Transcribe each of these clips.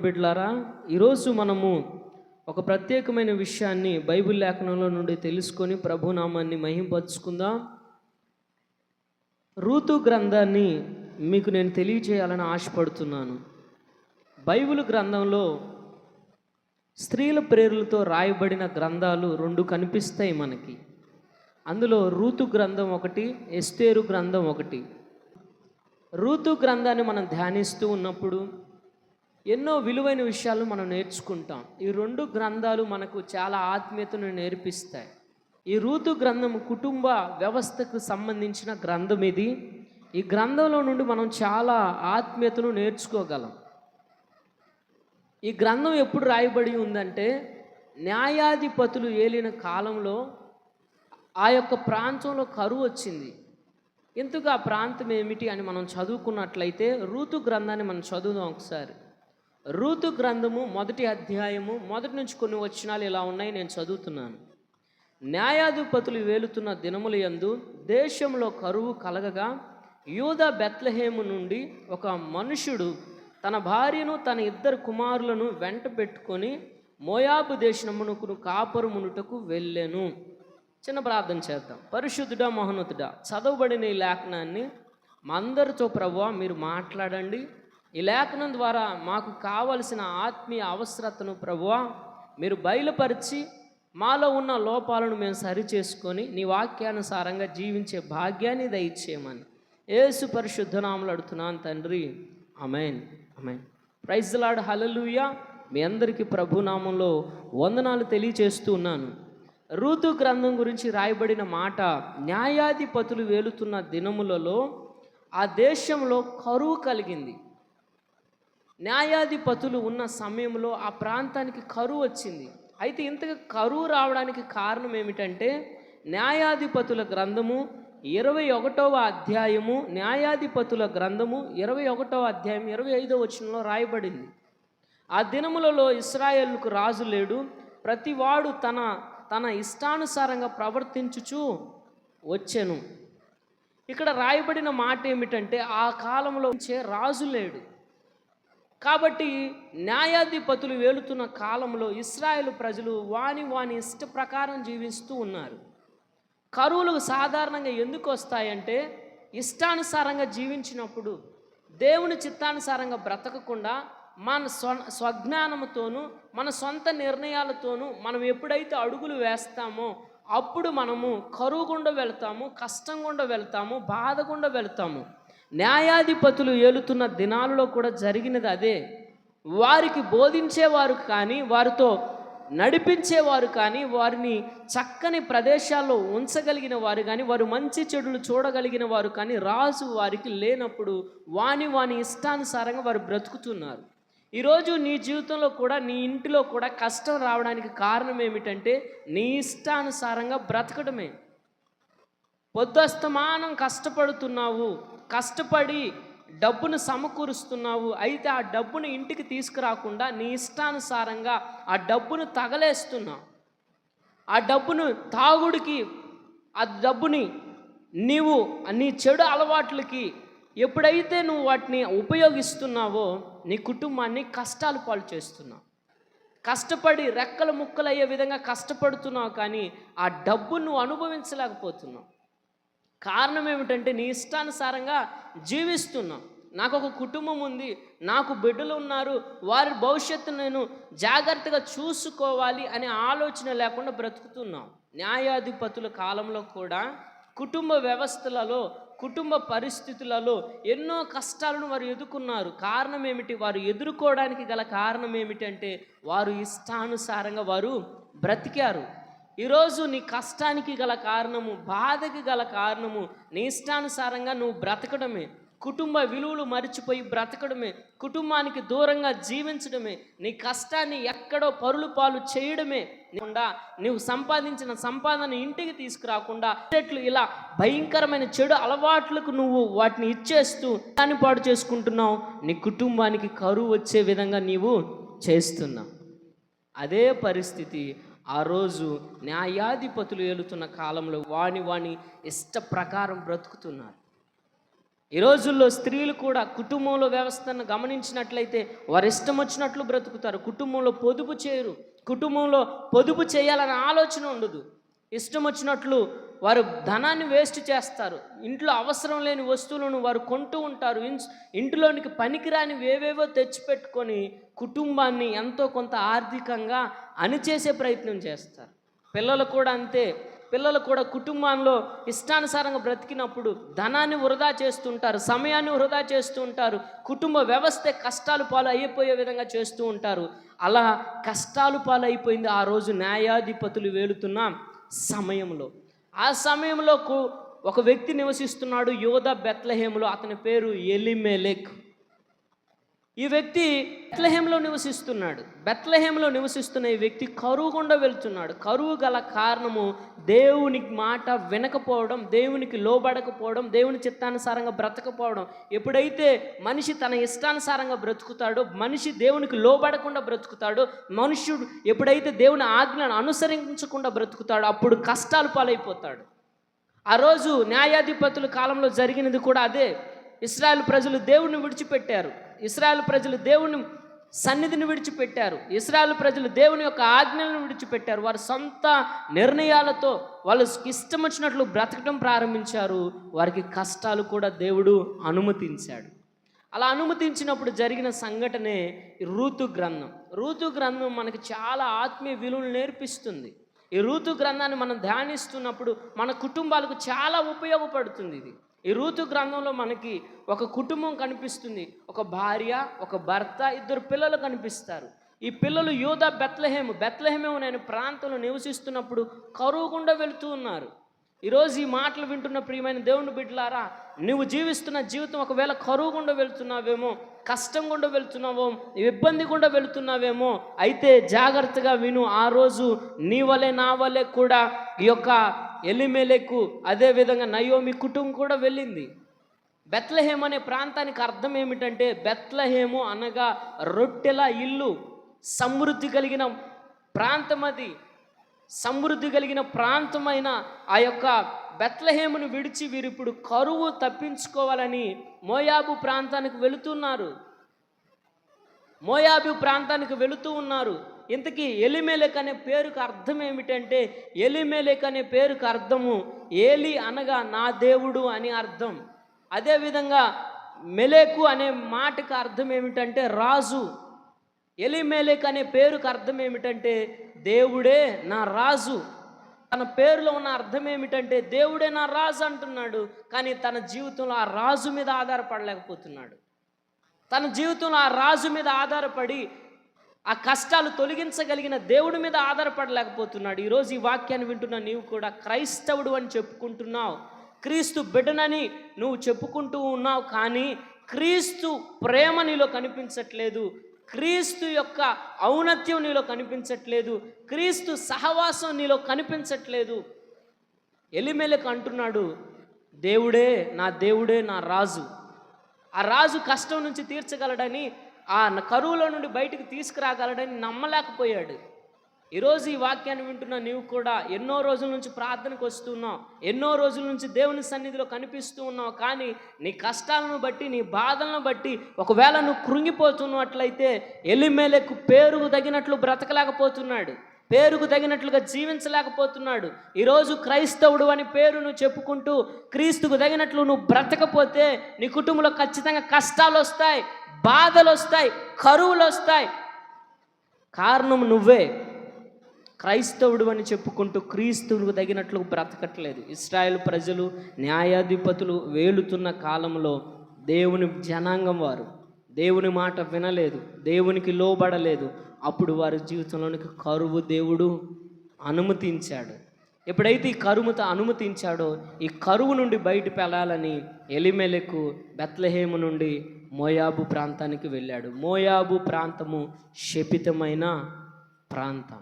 బిడ్డలారా, ఈరోజు మనము ఒక ప్రత్యేకమైన విషయాన్ని బైబిల్ లేఖనంలో నుండి తెలుసుకొని ప్రభునామాన్ని మహింపరుచుకుందాం. రూతు గ్రంథాన్ని మీకు నేను తెలియజేయాలని ఆశపడుతున్నాను. బైబిల్ గ్రంథంలో స్త్రీల పేర్లతో రాయబడిన గ్రంథాలు రెండు కనిపిస్తాయి మనకి. అందులో రూతు గ్రంథం ఒకటి, ఎస్తేరు గ్రంథం ఒకటి. రూతు గ్రంథాన్ని మనం ధ్యానిస్తూ ఉన్నప్పుడు ఎన్నో విలువైన విషయాలు మనం నేర్చుకుంటాం. ఈ రెండు గ్రంథాలు మనకు చాలా ఆత్మీయతను నేర్పిస్తాయి. ఈ రూతు గ్రంథం కుటుంబ వ్యవస్థకు సంబంధించిన గ్రంథం ఇది. ఈ గ్రంథంలో నుండి మనం చాలా ఆత్మీయతను నేర్చుకోగలం. ఈ గ్రంథం ఎప్పుడు రాయబడి ఉందంటే, న్యాయాధిపతులు ఏలిన కాలంలో ఆ యొక్క ప్రాంతంలో కరువు వచ్చింది. ఎందుకు ఆ ప్రాంతం ఏమిటి అని మనం చదువుకున్నట్లయితే రూతు గ్రంథాన్ని మనం చదువుదాం ఒకసారి. రూతు గ్రంథము 1వ అధ్యాయము 1 నుంచి కొన్ని వచనాలు ఇలా ఉన్నాయి, నేను చదువుతున్నాను. న్యాయాధిపతులు వేలుతున్న దినముల యందు దేశంలో కరువు కలగగా యూదా బెత్లెహేము నుండి ఒక మనుషుడు తన భార్యను తన 2 కుమారులను వెంట పెట్టుకొని మోయాబు దేశమునకు కాపురమునుటకు వెళ్ళెను. చిన్న ప్రార్థన చేద్దాం. పరిశుద్ధుడా, మహోన్నతుడా, చదవబడిన ఈ లేఖనాన్ని మా అందరితో ప్రభువా మీరు మాట్లాడండి. ఈ లేఖనం ద్వారా మాకు కావలసిన ఆత్మీయ అవసరతను ప్రభువా మీరు బయలుపరిచి మాలో ఉన్న లోపాలను మేము సరిచేసుకొని నీ వాక్యానుసారంగా జీవించే భాగ్యాన్ని దయచేయమని యేసు పరిశుద్ధ నామములో అడుగుతున్నాను తండ్రి, ఆమేన్. ఆమేన్. ప్రైజ్ ది లార్డ్, హల్లెలూయా. మీ అందరికీ ప్రభునామంలో వందనాలు తెలియచేస్తూ ఉన్నాను. రూతు గ్రంథం గురించి రాయబడిన మాట, న్యాయాధిపతులు వేలుతున్న దినములలో ఆ దేశంలో కరువు కలిగింది. న్యాయాధిపతులు ఉన్న సమయంలో ఆ ప్రాంతానికి కరువు వచ్చింది. అయితే ఇంతగా కరువు రావడానికి కారణం ఏమిటంటే, న్యాయాధిపతుల గ్రంథము 21వ అధ్యాయము, న్యాయాధిపతుల గ్రంథము 21వ అధ్యాయం 25వ వచనంలో రాయబడింది. ఆ దినములలో ఇశ్రాయేలుకు రాజు లేడు, ప్రతివాడు తన ఇష్టానుసారంగా ప్రవర్తించుచు వచ్చెను. ఇక్కడ రాయబడిన మాట ఏమిటంటే, ఆ కాలంలో రాజు లేడు కాబట్టి న్యాయాధిపతులు వేలుతున్న కాలంలో ఇశ్రాయేలు ప్రజలు వాని ఇష్ట ప్రకారం జీవిస్తూ ఉన్నారు. కరువులు సాధారణంగా ఎందుకు వస్తాయంటే, ఇష్టానుసారంగా జీవించినప్పుడు, దేవుని చిత్తానుసారంగా బ్రతకకుండా మన స్వజ్ఞానంతోనూ మన సొంత నిర్ణయాలతోనూ మనం ఎప్పుడైతే అడుగులు వేస్తామో అప్పుడు మనము కరువు గుండా వెళ్తాము, కష్టం గుండా వెళ్తాము, బాధ గుండా వెళ్తాము. న్యాయాధిపతులు ఏలుతున్న దినాలలో కూడా జరిగినది అదే. వారికి బోధించేవారు కానీ, వారితో నడిపించేవారు కానీ, వారిని చక్కని ప్రదేశాల్లో ఉంచగలిగిన వారు కానీ, వారు మంచి చెడులు చూడగలిగిన వారు కానీ రాజు వారికి లేనప్పుడు వాని ఇష్టానుసారంగా వారు బ్రతుకుతున్నారు. ఈరోజు నీ జీవితంలో కూడా, నీ ఇంటిలో కూడా కష్టం రావడానికి కారణం ఏమిటంటే, నీ ఇష్టానుసారంగా బ్రతకడమే. పొద్దస్తమానం కష్టపడుతున్నావు, కష్టపడి డబ్బును సమకూరుస్తున్నావు. అయితే ఆ డబ్బును ఇంటికి తీసుకురాకుండా నీ ఇష్టానుసారంగా ఆ డబ్బును తగలేస్తున్నావు. ఆ డబ్బును తాగుడికి, ఆ డబ్బుని నీవు నీ చెడు అలవాట్లకి ఎప్పుడైతే నువ్వు వాటిని ఉపయోగిస్తున్నావో నీ కుటుంబాన్ని కష్టాలు పాలు చేస్తున్నావు. కష్టపడి రెక్కలు ముక్కలు అయ్యే విధంగా కష్టపడుతున్నావు, కానీ ఆ డబ్బు నువ్వు అనుభవించలేకపోతున్నావు. కారణం ఏమిటంటే, నీ ఇష్టానుసారంగా జీవిస్తున్నావు. నాకు ఒక కుటుంబం ఉంది, నాకు బిడ్డలు ఉన్నారు, వారి భవిష్యత్తు నేను జాగ్రత్తగా చూసుకోవాలి అనే ఆలోచన లేకుండా బ్రతుకుతున్నావు. న్యాయాధిపతుల కాలంలో కూడా కుటుంబ వ్యవస్థలలో, కుటుంబ పరిస్థితులలో ఎన్నో కష్టాలను వారు ఎదుర్కొన్నారు. కారణం ఏమిటి? వారు ఎదుర్కోవడానికి గల కారణం ఏమిటంటే, వారు ఇష్టానుసారంగా వారు బ్రతికారు. ఈరోజు నీ కష్టానికి గల కారణము, బాధకి గల కారణము నీ ఇష్టానుసారంగా నువ్వు బ్రతకడమే. కుటుంబ విలువలు మరిచిపోయి బ్రతకడమే, కుటుంబానికి దూరంగా జీవించడమే, నీ కష్టాన్ని ఎక్కడో పరులు పాలు చేయడమే. నువ్వు సంపాదించిన సంపాదన ఇంటికి తీసుకురాకుండా ఇలా భయంకరమైన చెడు అలవాట్లకు నువ్వు వాటిని ఇచ్చేస్తూ దాన్ని పాడు చేసుకుంటున్నావు. నీ కుటుంబానికి కరువు వచ్చే విధంగా నీవు చేస్తున్నావు. అదే పరిస్థితి ఆ రోజు న్యాయాధిపతులు ఏలుతున్న కాలంలో వాని ఇష్ట ప్రకారం బ్రతుకుతున్నారు. ఈ రోజుల్లో స్త్రీలు కూడా కుటుంబంలో వ్యవస్థను గమనించినట్లయితే వారు ఇష్టం వచ్చినట్లు బ్రతుకుతారు. కుటుంబంలో పొదుపు చేయరు. కుటుంబంలో పొదుపు చేయాలనే ఆలోచన ఉండదు. ఇష్టం వచ్చినట్లు వారు ధనాన్ని వేస్ట్ చేస్తారు. ఇంట్లో అవసరం లేని వస్తువులను వారు కొంటూ ఉంటారు. ఇంటిలోనికి పనికిరానివి ఏవేవో తెచ్చిపెట్టుకొని కుటుంబాన్ని ఎంతో కొంత ఆర్థికంగా అణిచేసే ప్రయత్నం చేస్తారు. పిల్లలు కూడా అంతే. పిల్లలు కూడా కుటుంబంలో ఇష్టానుసారంగా బ్రతికినప్పుడు ధనాన్ని వృధా చేస్తుంటారు, సమయాన్ని వృధా చేస్తూ ఉంటారు, కుటుంబ వ్యవస్థ కష్టాలు పాలు అయిపోయే విధంగా చేస్తూ ఉంటారు. అలా కష్టాలు పాలు అయిపోయింది ఆ రోజు న్యాయాధిపతులు వేలుతున్న సమయంలో. ఆ సమయంలో ఒక వ్యక్తి నివసిస్తున్నాడు యూదా బెత్లెహేములో. అతని పేరు ఎలీమెలెక్. ఈ వ్యక్తి బెత్లెహేంలో నివసిస్తున్నాడు. బెత్లెహేంలో నివసిస్తున్న ఈ వ్యక్తి కరువు గుండా వెళ్తున్నాడు. కరువు గల కారణము దేవునికి మాట వినకపోవడం, దేవునికి లోబడకపోవడం, దేవుని చిత్తానుసారంగా బ్రతకపోవడం. ఎప్పుడైతే మనిషి తన ఇష్టానుసారంగా బ్రతుకుతాడో, మనిషి దేవునికి లోబడకుండా బ్రతుకుతాడో, మనుష్యుడు ఎప్పుడైతే దేవుని ఆజ్ఞలను అనుసరించకుండా బ్రతుకుతాడో అప్పుడు కష్టాలు పాలైపోతాడు. ఆ రోజు న్యాయాధిపతుల కాలంలో జరిగినది కూడా అదే. ఇశ్రాయేలు ప్రజలు దేవుణ్ణి విడిచిపెట్టారు. ఇశ్రాయేలు ప్రజలు దేవుని సన్నిధిని విడిచిపెట్టారు. ఇశ్రాయేలు ప్రజలు దేవుని యొక్క ఆజ్ఞలను విడిచిపెట్టారు. వారి సొంత నిర్ణయాలతో వాళ్ళు ఇష్టం వచ్చినట్లు బ్రతకడం ప్రారంభించారు. వారికి కష్టాలు కూడా దేవుడు అనుమతించాడు. అలా అనుమతించినప్పుడు జరిగిన సంఘటనే రూతు గ్రంథం. రూతు గ్రంథం మనకి చాలా ఆత్మీయ విలువలు నేర్పిస్తుంది. ఈ రూతు గ్రంథాన్ని మనం ధ్యానిస్తున్నప్పుడు మన కుటుంబాలకు చాలా ఉపయోగపడుతుంది. ఈ రూతు గ్రంథంలో మనకి ఒక కుటుంబం కనిపిస్తుంది. ఒక భార్య, ఒక భర్త, 2 పిల్లలు కనిపిస్తారు. ఈ పిల్లలు యూదా బెత్లెహేము అనే ప్రాంతంలో నివసిస్తున్నప్పుడు కరువు గుండా వెళుతూ ఉన్నారు. ఈరోజు ఈ మాటలు వింటున్న ప్రియమైన దేవుని బిడ్డలారా, నువ్వు జీవిస్తున్న జీవితం ఒకవేళ కరువు గుండా వెళుతున్నావేమో, కష్టం గుండా వెళుతున్నావో, ఇబ్బంది గుండా వెళుతున్నావేమో, అయితే జాగ్రత్తగా విను. ఆ రోజు నీ వలె నా వలె కూడా ఈ యొక్క ఎలీమెలెకు, అదేవిధంగా నయోమి కుటుంబం కూడా వెళ్ళింది. బెత్లెహేం అనే ప్రాంతానికి అర్థం ఏమిటంటే, బెత్లెహేము అనగా రొట్టెల ఇల్లు. సమృద్ధి కలిగిన ప్రాంతం అది. సమృద్ధి కలిగిన ప్రాంతమైన ఆ యొక్క బెత్లెహేమును విడిచి వీరు ఇప్పుడు కరువు తప్పించుకోవాలని మోయాబు ప్రాంతానికి వెళుతున్నారు. మోయాబు ప్రాంతానికి వెళుతూ ఉన్నారు. ఇంతకీ ఎలీమెలెక్ అనే పేరుకు అర్థం ఏమిటంటే, ఎలీమెలెక్ అనే పేరుకు అర్థము ఏలి అనగా నా దేవుడు అని అర్థం. అదేవిధంగా మెలెకు అనే మాటకు అర్థం ఏమిటంటే రాజు. ఎలీమెలెక్ అనే పేరుకు అర్థం ఏమిటంటే దేవుడే నా రాజు. తన పేరులో ఉన్న అర్థం ఏమిటంటే దేవుడే నా రాజు అంటున్నాడు. కానీ తన జీవితంలో ఆ రాజు మీద ఆధారపడలేకపోతున్నాడు. తన జీవితంలో ఆ రాజు మీద ఆధారపడి ఆ కష్టాలు తొలగించగలిగిన దేవుడి మీద ఆధారపడలేకపోతున్నాడు. ఈరోజు ఈ వాక్యాన్ని వింటున్న నీవు కూడా క్రైస్తవుడు అని చెప్పుకుంటున్నావు, క్రీస్తు బిడ్డనని నువ్వు చెప్పుకుంటూ ఉన్నావు. కానీ క్రీస్తు ప్రేమ నీలో కనిపించట్లేదు, క్రీస్తు యొక్క ఔన్నత్యం నీలో కనిపించట్లేదు, క్రీస్తు సహవాసం నీలో కనిపించట్లేదు. ఎలీమెలెకు అంటున్నాడు, దేవుడే నా రాజు. ఆ రాజు కష్టం నుంచి తీర్చగలడని, ఆ కరువులో నుండి బయటికి తీసుకురాగలడని నమ్మలేకపోయాడు. ఈరోజు ఈ వాక్యాన్ని వింటున్న నీవు కూడా ఎన్నో రోజుల నుంచి ప్రార్థనకు వస్తున్నావు, ఎన్నో రోజుల నుంచి దేవుని సన్నిధిలో కనిపిస్తూ ఉన్నావు. కానీ నీ కష్టాలను బట్టి, నీ బాధలను బట్టి ఒకవేళ నువ్వు కృంగిపోతున్నట్లయితే ఎలీమెలెకు పేరుకు తగినట్లు బ్రతకలేకపోతున్నాడు, పేరుకు తగినట్లుగా జీవించలేకపోతున్నాడు. ఈరోజు క్రైస్తవుడు అని పేరు నువ్వు చెప్పుకుంటూ క్రీస్తుకు తగినట్లు నువ్వు బ్రతకపోతే నీ కుటుంబంలో ఖచ్చితంగా కష్టాలు వస్తాయి, బాధలు వస్తాయి, కరువులు వస్తాయి. కారణం నువ్వే. క్రైస్తవుడు అని చెప్పుకుంటూ క్రీస్తువుకు తగినట్లు బ్రతకట్లేదు. ఇశ్రాయేలు ప్రజలు న్యాయాధిపతులు వేలుతున్న కాలంలో దేవుని జనాంగం వారు దేవుని మాట వినలేదు, దేవునికి లోబడలేదు. అప్పుడు వారి జీవితంలోనికి కరువు దేవుడు అనుమతించాడు. ఎప్పుడైతే ఈ కరువుతో అనుమతించాడో, ఈ కరువు నుండి బయటకు వెళ్ళాలని ఎలీమెలెకు బెత్లెహేము నుండి మోయాబు ప్రాంతానికి వెళ్ళాడు. మోయాబు ప్రాంతము శపితమైన ప్రాంతం.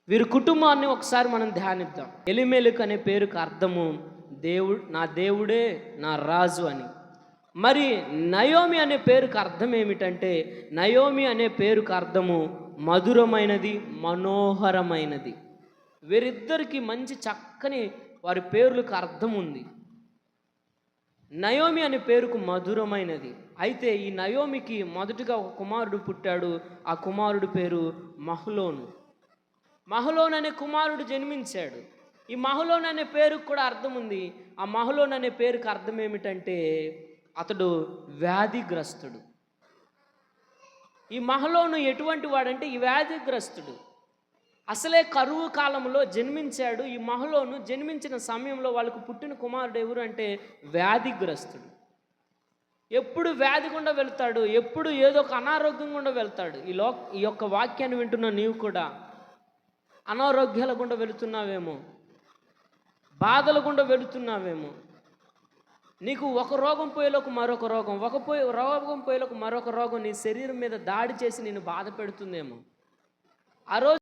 వీరి కుటుంబాన్ని ఒకసారి మనం ధ్యానిద్దాం. ఎలీమెలెకు అనే పేరుకు అర్థము దేవుడే నా రాజు అని. మరి నయోమి అనే పేరుకు అర్థం ఏమిటంటే, నయోమి అనే పేరుకు అర్థము మధురమైనది, మనోహరమైనది. వీరిద్దరికి మంచి చక్కని వారి పేర్లకు అర్థం ఉంది. నయోమి అనే పేరుకు మధురమైనది. అయితే ఈ నయోమికి మొదటిగా ఒక కుమారుడు పుట్టాడు. ఆ కుమారుడు పేరు మహ్లోను. మహ్లోను అనే కుమారుడు జన్మించాడు. ఈ మహ్లోను అనే పేరుకు కూడా అర్థం ఉంది. ఆ మహ్లోను అనే పేరుకు అర్థం ఏమిటంటే అతడు వ్యాధిగ్రస్తుడు. ఈ మహ్లోను ఎటువంటి వాడంటే ఈ వ్యాధిగ్రస్తుడు. అసలే కరువు కాలంలో జన్మించాడు. ఈ మహ్లోను జన్మించిన సమయంలో వాళ్ళకు పుట్టిన కుమారుడు ఎవరు అంటే వ్యాధిగ్రస్తుడు. ఎప్పుడు వ్యాధి గుండా వెళ్తాడు, ఎప్పుడు ఏదో ఒక అనారోగ్యం గుండా వెళ్తాడు. ఈ యొక్క వాక్యాన్ని వింటున్న నీవు కూడా అనారోగ్యాల గుండా వెళుతున్నావేమో, బాధల గుండా వెళుతున్నావేమో. నీకు ఒక రోగం పోయేలోకి మరొక రోగం, రోగం పోయేలోకి మరొక రోగం నీ శరీరం మీద దాడి చేసి నిన్ను బాధ పెడుతుందేమో. ఆ రోజు